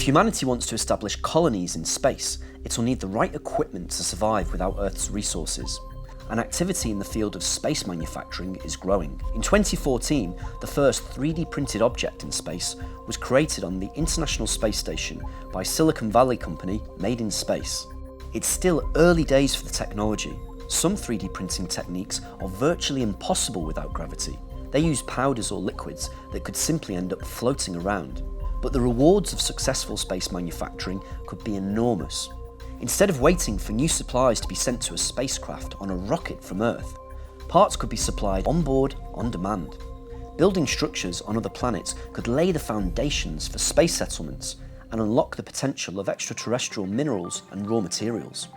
humanity wants to establish colonies in space, it will need the right equipment to survive without Earth's resources. And activity in the field of space manufacturing is growing. In 2014, the first 3D printed object in space was created on the International Space Station by Silicon Valley company Made in Space. It's still early days for the technology. Some 3D printing techniques are virtually impossible without gravity. They use powders or liquids that could simply end up floating around. But the rewards of successful space manufacturing could be enormous. Instead of waiting for new supplies to be sent to a spacecraft on a rocket from Earth, parts could be supplied on board on demand. Building structures on other planets could lay the foundations for space settlements and unlock the potential of extraterrestrial minerals and raw materials.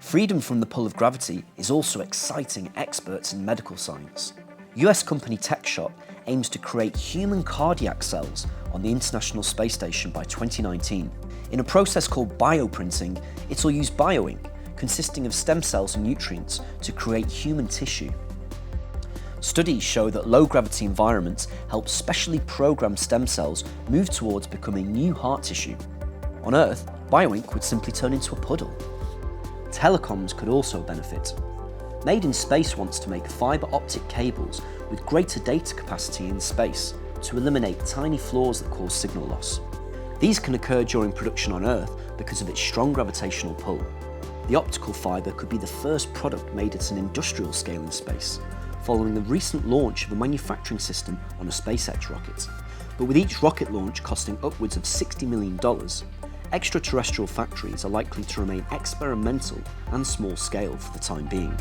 Freedom from the pull of gravity is also exciting experts in medical science. US company TechShot aims to create human cardiac cells on the International Space Station by 2019. In a process called bioprinting, it will use bioink, consisting of stem cells and nutrients, to create human tissue. Studies show that low-gravity environments help specially programmed stem cells move towards becoming new heart tissue. On Earth, bioink would simply turn into a puddle. Telecoms could also benefit. Made in Space wants to make fibre optic cables with greater data capacity in space to eliminate tiny flaws that cause signal loss. These can occur during production on Earth because of its strong gravitational pull. The optical fibre could be the first product made at an industrial scale in space, following the recent launch of a manufacturing system on a SpaceX rocket. But with each rocket launch costing upwards of $60 million, extraterrestrial factories are likely to remain experimental and small scale for the time being.